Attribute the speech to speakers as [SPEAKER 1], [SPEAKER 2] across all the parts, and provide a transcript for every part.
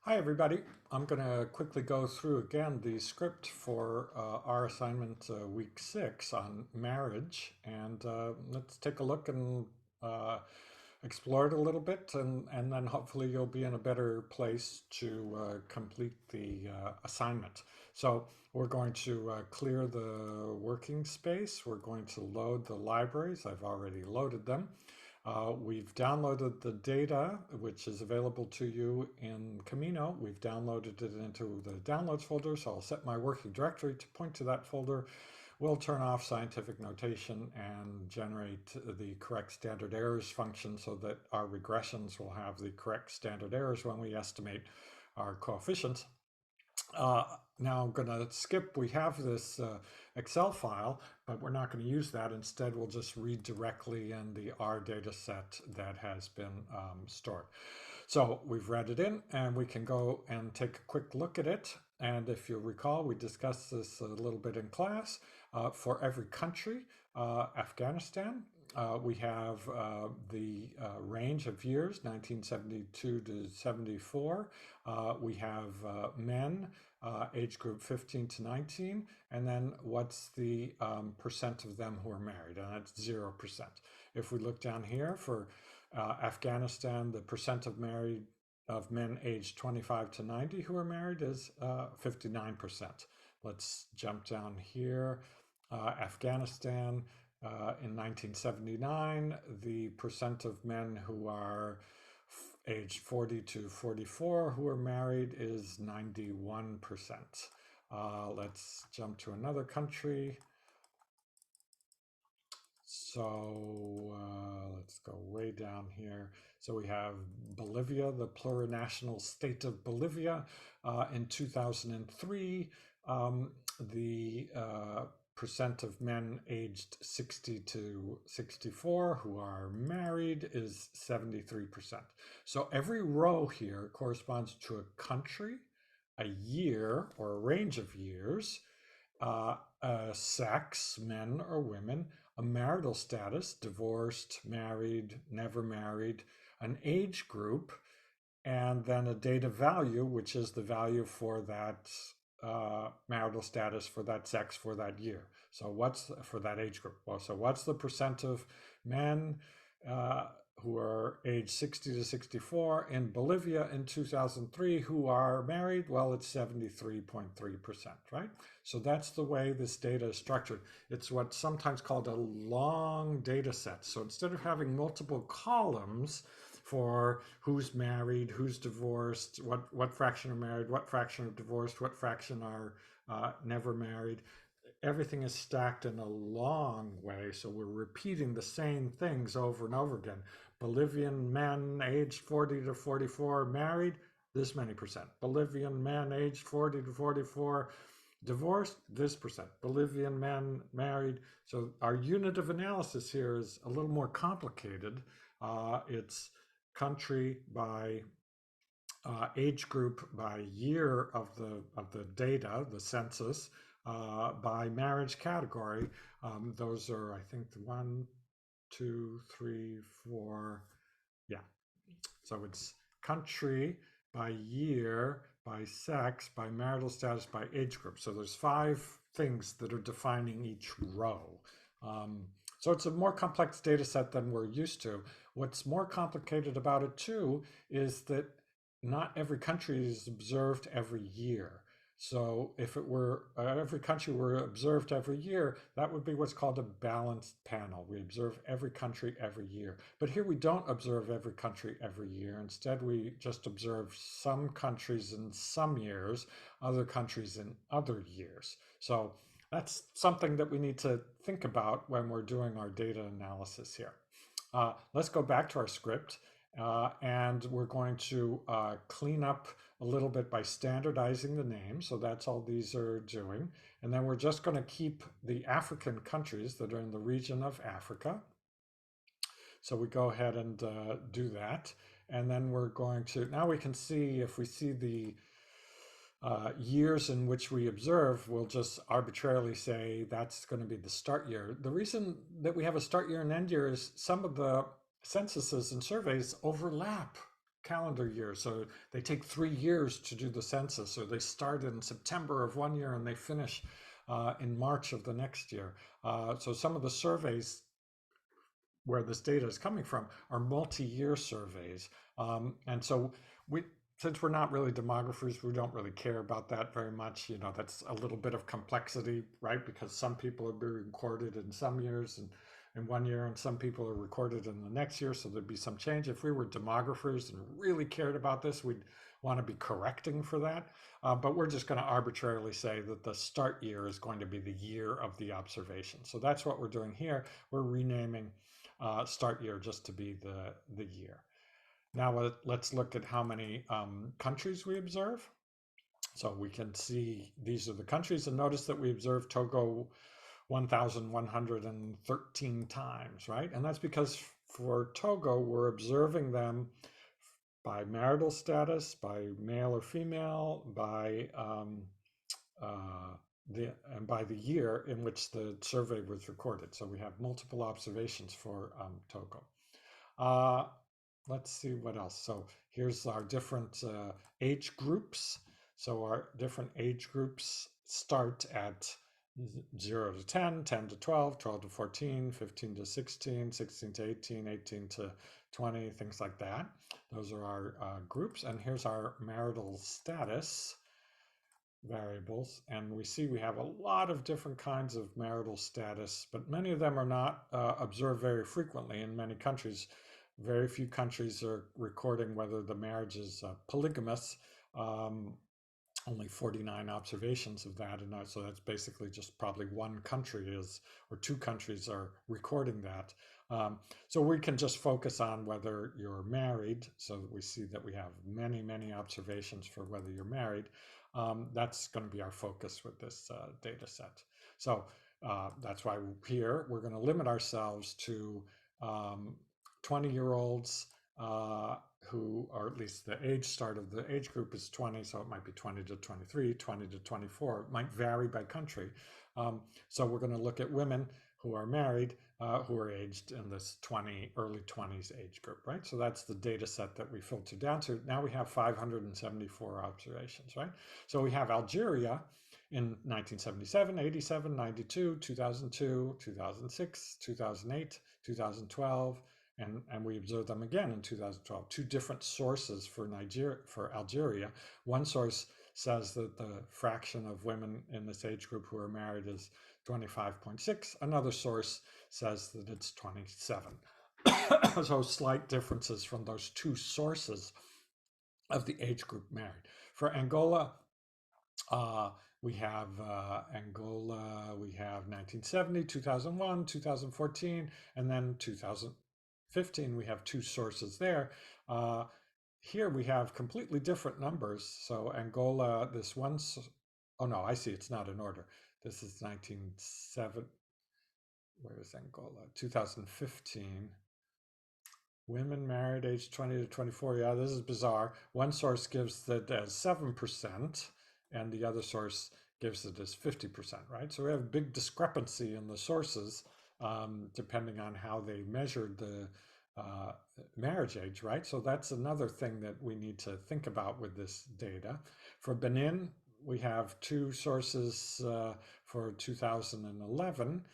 [SPEAKER 1] Hi, everybody. I'm going to quickly go through again the script for our assignment week 6 on marriage. And let's take a look and uh, explore it a little bit. And then hopefully you'll be in a better place to complete the assignment. So we're going to clear the working space. We're going to load the libraries. I've already loaded them. We've downloaded the data, which is available to you in Camino. We've downloaded it into the downloads folder, so I'll set my working directory to point to that folder. We'll turn off scientific notation and generate the correct standard errors function so that our regressions will have the correct standard errors when we estimate our coefficients. Uh, Now I'm going to skip, we have this Excel file, but we're not going to use that. Instead, we'll just read directly in the R data set that has been stored. So we've read it in and we can go and take a quick look at it. And if you recall, we discussed this a little bit in class. For every country, Afghanistan, we have the range of years, 1972 to 74. We have men, age group 15 to 19, and then what's the percent of them who are married, and that's 0%. If we look down here for Afghanistan, the percent of men aged 25 to 90 who are married is 59%. Let's jump down here. Afghanistan, in 1979, the percent of men who are aged 40 to 44 who are married is 91%. Let's jump to another country. So let's go way down here. So we have Bolivia, the plurinational state of Bolivia. In 2003, the percent of men aged 60 to 64 who are married is 73%. So every row here corresponds to a country, a year or a range of years, sex, men or women, a marital status, divorced, married, never married, an age group, and then a data value, which is the value for that marital status, for that sex, for that year. So what's for that age group? Well, so what's the percent of men uh, who are age 60 to 64 in Bolivia in 2003 who are married? Well, it's 73.3%, right? So that's the way this data is structured. It's what's sometimes called a long data set. So instead of having multiple columns for who's married, who's divorced, what fraction are married, what fraction are divorced, what fraction are never married, everything is stacked in a long way. So we're repeating the same things over and over again. Bolivian men aged 40 to 44 married, this many percent. Bolivian men aged 40 to 44 divorced, this percent. Bolivian men married. So our unit of analysis here is a little more complicated. It's country by age group by year of the data, the census, by marriage category. Those are, I think, the one, two, three, four. Yeah. So it's country by year, by sex, by marital status, by age group. So there's 5 things that are defining each row. Um, so it's a more complex data set than we're used to. What's more complicated about it too is that not every country is observed every year. So if it were every country were observed every year, that would be what's called a balanced panel. We observe every country every year. But here we don't observe every country every year. Instead, we just observe some countries in some years, other countries in other years. So that's something that we need to think about when we're doing our data analysis here. Let's go back to our script. And we're going to clean up a little bit by standardizing the names. So that's all these are doing. And then we're just going to keep the African countries that are in the region of Africa. So we go ahead and do that. And then we're going to, now we can see if we see the years in which we observe, we'll just arbitrarily say that's going to be the start year. The reason that we have a start year and end year is some of the censuses and surveys overlap. calendar year. So they take 3 years to do the census. So they start in September of one year and they finish in March of the next year. So some of the surveys where this data is coming from are multi-year surveys. And so we, since we're not really demographers, we don't really care about that very much. You know, that's a little bit of complexity, right? Because some people are being recorded in some years and in one year, and some people are recorded in the next year. So there'd be some change. If we were demographers and really cared about this, we'd want to be correcting for that. But we're just going to arbitrarily say that the start year is going to be the year of the observation. So that's what we're doing here. We're renaming start year just to be the year. Now let's look at how many countries we observe. So we can see these are the countries, and notice that we observe Togo 1,113 times, right? And that's because for Togo, we're observing them by marital status, by male or female, by and by the year in which the survey was recorded. So we have multiple observations for Togo. Let's see what else. So here's our different age groups. So our different age groups start at 0 to 10, 10 to 12, 12 to 14, 15 to 16, 16 to 18, 18 to 20, things like that. Those are our groups. And here's our marital status variables, and we see we have a lot of different kinds of marital status, but many of them are not observed very frequently in many countries. Very few countries are recording whether the marriage is polygamous. Only 49 observations of that, and so that's basically just probably one country is, or two countries are recording that. So we can just focus on whether you're married, so that we see that we have many observations for whether you're married. That's going to be our focus with this data set. So that's why here we're going to limit ourselves to 20-year-olds who are, at least the age start of the age group is 20, so it might be 20 to 23, 20 to 24. It might vary by country. So we're going to look at women who are married, who are aged in this early 20s age group, right? So that's the data set that we filtered down to. Now we have 574 observations, right? So we have Algeria in 1977, 87, 92, 2002, 2006, 2008, 2012, and we observed them again in 2012. Two different sources for Algeria. One source says that the fraction of women in this age group who are married is 25.6. Another source says that it's 27. So slight differences from those two sources of the age group married. For Angola, we have 1970, 2001, 2014, and then 2015. We have two sources there. Here we have completely different numbers. So Angola, this one, oh no, I see it's not in order. This is 1970. Where is Angola? 2015. Women married age 20 to 24. Yeah, this is bizarre. One source gives it as 7%, and the other source gives it as 50%, right? So we have a big discrepancy in the sources depending on how they measured the marriage age, right? So that's another thing that we need to think about with this data. For Benin, we have two sources for 2011,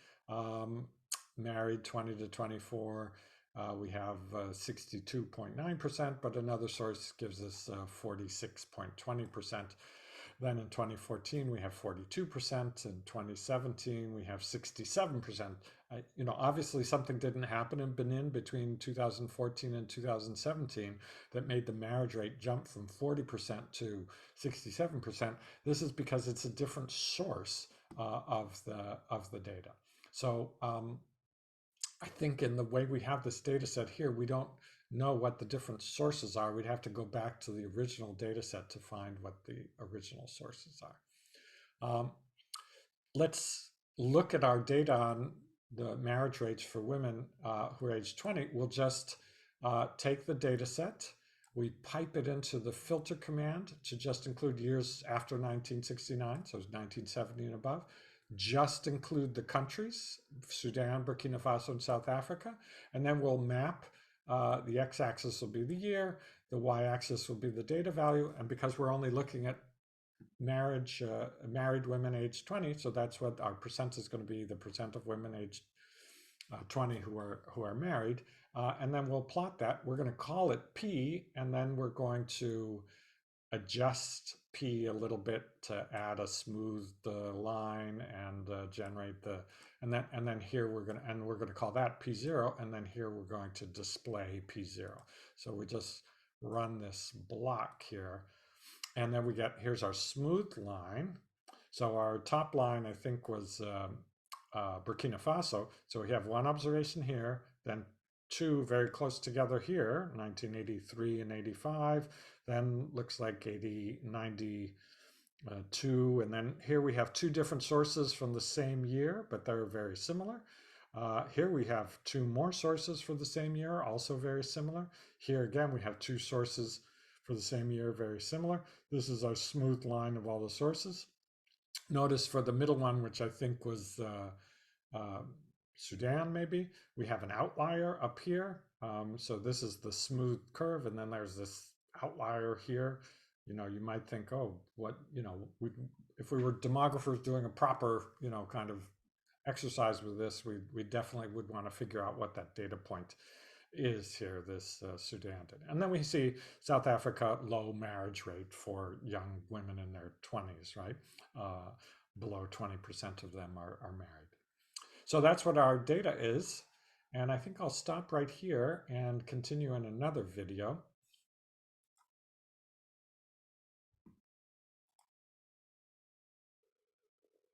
[SPEAKER 1] married 20 to 24. We have 62.9%, but another source gives us 46.20%. Then in 2014, we have 42%. In 2017, we have 67%. Obviously something didn't happen in Benin between 2014 and 2017 that made the marriage rate jump from 40% to 67%. This is because it's a different source of the data. So I think in the way we have this data set here, we don't know what the different sources are. We'd have to go back to the original data set to find what the original sources are. Let's look at our data on the marriage rates for women who are age 20. We'll just take the data set, we pipe it into the filter command to just include years after 1969, so 1970 and above. Just include the countries, Sudan, Burkina Faso, and South Africa, and then we'll map, the x-axis will be the year, the y-axis will be the data value, and because we're only looking at married women aged 20, so that's what our percent is going to be, the percent of women aged 20 who are married. And then we'll plot that. We're going to call it P, and then we're going to adjust P a little bit to add a smooth line and generate the, and then here we're going to call that P0, and then here we're going to display P0. So we just run this block here, and then we get, here's our smooth line. So our top line, I think, was Burkina Faso. So we have one observation here, then two very close together here, 1983 and 85. Then looks like 92, and then here we have two different sources from the same year, but they're very similar. Here we have two more sources for the same year, also very similar. Here again, we have two sources for the same year, very similar. This is our smooth line of all the sources. Notice for the middle one, which I think was Sudan, maybe, we have an outlier up here. So this is the smooth curve, and then there's this outlier here. You might think, oh, what, if we were demographers doing a proper, kind of exercise with this, we definitely would want to figure out what that data point is here, this Sudan. And then we see South Africa, low marriage rate for young women in their 20s, right? Below 20% of them are married. So that's what our data is. And I think I'll stop right here and continue in another video.